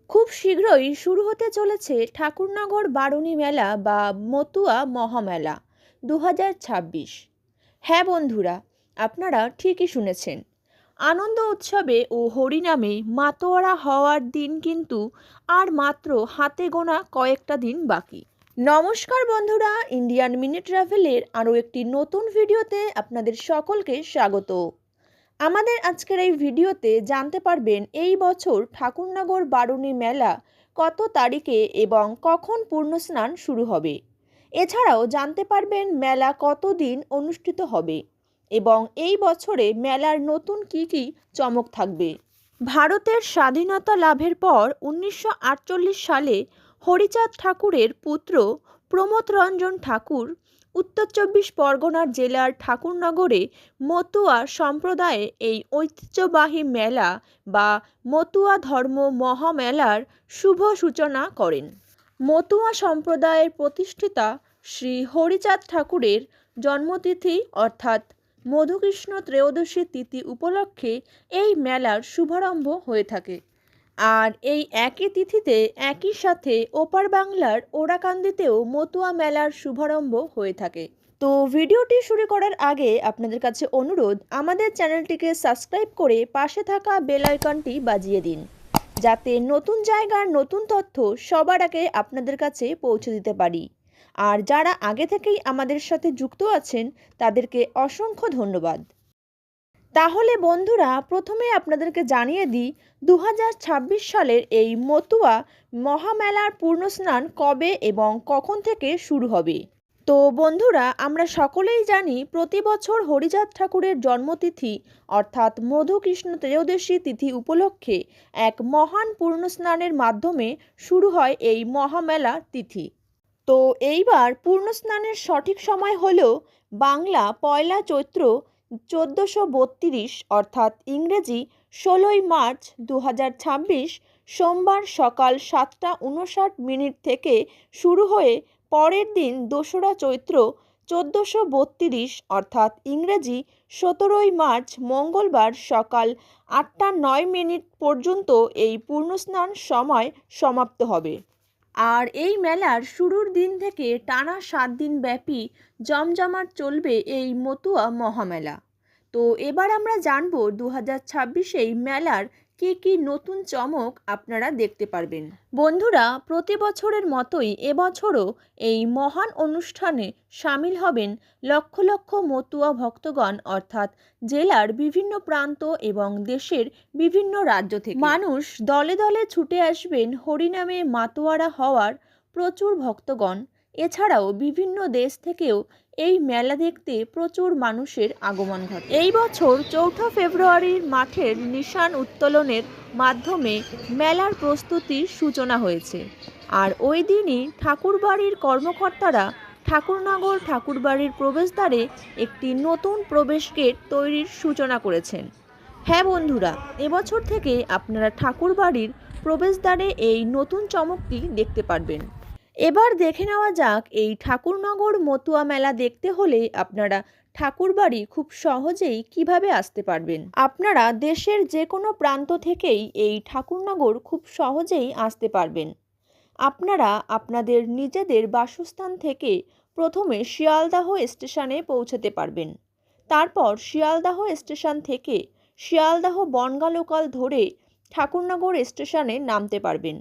খুব শীঘ্রই শুরু হতে চলেছে ঠাকুরনগর বারুণী মেলা বা মতুয়া মহামেলা 2026। হ্যাঁ বন্ধুরা, আপনারা ঠিকই শুনেছেন। আনন্দ উৎসবে ও হরিনামে মাতোয়ারা হওয়ার দিন কিন্তু আর মাত্র হাতে গোনা কয়েকটা দিন বাকি। নমস্কার বন্ধুরা, ইন্ডিয়ান মিনি ট্রাভেলের আরও একটি নতুন ভিডিওতে আপনাদের সকলকে স্বাগত। আমাদের আজকের এই ভিডিওতে জানতে পারবেন এই বছর ঠাকুরনগর বারুণী মেলা কত তারিখে এবং কখন পূর্ণস্নান শুরু হবে। এছাড়াও জানতে পারবেন মেলা কতদিন অনুষ্ঠিত হবে এবং এই বছরে মেলার নতুন কি চমক থাকবে। ভারতের স্বাধীনতা লাভের পর 1948 সালে হরিচাঁদ ঠাকুরের পুত্র প্রমথ রঞ্জন ঠাকুর উত্তর চব্বিশ পরগনার জেলার ঠাকুরনগরে মতুয়া সম্প্রদায়ে এই ঐতিহ্যবাহী মেলা বা মতুয়া ধর্ম মহামেলার শুভ সূচনা করেন। মতুয়া সম্প্রদায়ের প্রতিষ্ঠাতা শ্রী হরিচাঁদ ঠাকুরের জন্মতিথি অর্থাৎ মধুকৃষ্ণ ত্রয়োদশী তিথি উপলক্ষে এই মেলার শুভারম্ভ হয়ে থাকে। আর এই একই তিথিতে একই সাথে ওপার বাংলার ওরাকান্দিতেও মতুয়া মেলার শুভারম্ভ হয়ে থাকে। তো ভিডিওটি শুরু করার আগে আপনাদের কাছে অনুরোধ, আমাদের চ্যানেলটিকে সাবস্ক্রাইব করে পাশে থাকা বেল আইকনটি বাজিয়ে দিন, যাতে নতুন জায়গার নতুন তথ্য সবার আগে আপনাদের কাছে পৌঁছে দিতে পারি। আর যারা আগে থেকেই আমাদের সাথে যুক্ত আছেন তাদেরকে অসংখ্য ধন্যবাদ। তাহলে বন্ধুরা, প্রথমে আপনাদেরকে জানিয়ে দিই 2026 সালের এই মতুয়া মহামেলার পূর্ণস্নান কবে এবং কখন থেকে শুরু হবে। তো বন্ধুরা, আমরা সকলেই জানি প্রতি বছর হরিচাঁদ ঠাকুরের জন্মতিথি অর্থাৎ মধুকৃষ্ণ ত্রয়োদশী তিথি উপলক্ষে এক মহান পূর্ণস্নানের মাধ্যমে শুরু হয় এই মহামেলা তিথি। তো এইবার পূর্ণস্নানের সঠিক সময় হল বাংলা পয়লা চৈত্র 1432 অর্থাৎ ইংরেজি 16ই মার্চ 2026 সোমবার সকাল 7:59 থেকে শুরু হয়ে পরের দিন 2রা চৈত্র 1432 অর্থাৎ ইংরেজি 17ই মার্চ মঙ্গলবার সকাল 8:09 পর্যন্ত এই পূর্ণস্নান সময় সমাপ্ত হবে। আর এই মেলার শুরুর দিন থেকে টানা 7 দিন ব্যাপী জমজমাট চলবে এই মতুয়া মহামেলা। তো এবার আমরা জানব 2026 এই মেলার কি নতুন চমক আপনারা দেখতে পারবেন। বন্ধুরা, প্রতি বছরের মতোই এবছরও এই মহান অনুষ্ঠানে সামিল হবেন লক্ষ লক্ষ মতুয়া ভক্তগণ, অর্থাৎ জেলার বিভিন্ন প্রান্ত এবং দেশের বিভিন্ন রাজ্য থেকে মানুষ দলে দলে ছুটে আসবেন হরিনামে মাতোয়ারা হওয়ার প্রচুর ভক্তগণ। এছাড়াও বিভিন্ন দেশ থেকেও এই মেলা দেখতে প্রচুর মানুষের আগমন ঘটে। এই বছর 4 ফেব্রুয়ারির মাঠের নিশান উত্তোলনের মাধ্যমে মেলার প্রস্তুতির সূচনা হয়েছে। আর ওই দিনই ঠাকুরবাড়ির কর্মকর্তারা ঠাকুরনগর ঠাকুরবাড়ির প্রবেশদ্বারে একটি নতুন প্রবেশ গেট তৈরির সূচনা করেছেন। হ্যাঁ বন্ধুরা, এবছর থেকে আপনারা ঠাকুরবাড়ির প্রবেশদ্বারে এই নতুন চমকটি দেখতে পারবেন। এবার দেখে নেওয়া যাক এই ঠাকুরনগর মতুয়া মেলা দেখতে হলে আপনারা ঠাকুরবাড়ি খুব সহজেই কিভাবে আসতে পারবেন। আপনারা দেশের যে কোনো প্রান্ত থেকেই এই ঠাকুরনগর খুব সহজেই আসতে পারবেন। আপনারা আপনাদের নিজেদের বাসস্থান থেকে প্রথমে শিয়ালদাহ স্টেশনে পৌঁছতে পারবেন। তারপর শিয়ালদাহ স্টেশন থেকে শিয়ালদাহ বনগাঁ লোকাল ধরে ঠাকুরনগর স্টেশনে নামতে পারবেন।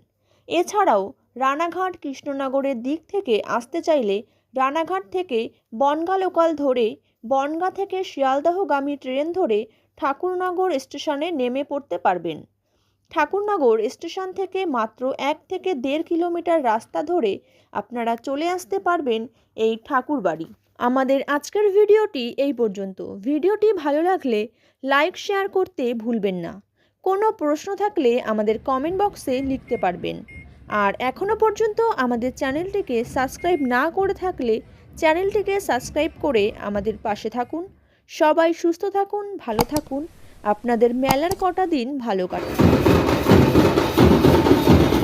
এছাড়াও রানাঘাট কৃষ্ণনগরের দিক থেকে আসতে চাইলে রানাঘাট থেকে বনগাঁ লোকাল ধরে বনগাঁ থেকে শিয়ালদাহগামী ট্রেন ধরে ঠাকুরনগর স্টেশনে নেমে পড়তে পারবেন। ঠাকুরনগর স্টেশন থেকে মাত্র 1 থেকে 1.5 কিলোমিটার রাস্তা ধরে আপনারা চলে আসতে পারবেন এই ঠাকুরবাড়ি। আমাদের আজকের ভিডিওটি এই পর্যন্ত। ভিডিওটি ভালো লাগলে লাইক শেয়ার করতে ভুলবেন না। কোনো প্রশ্ন থাকলে আমাদের কমেন্ট বক্সে লিখতে পারবেন। আর এখনও পর্যন্ত আমাদের চ্যানেলটিকে সাবস্ক্রাইব না করে থাকলে চ্যানেলটিকে সাবস্ক্রাইব করে আমাদের পাশে থাকুন। সবাই সুস্থ থাকুন, ভালো থাকুন, আপনাদের মেলার কটা দিন ভালো কাটুন।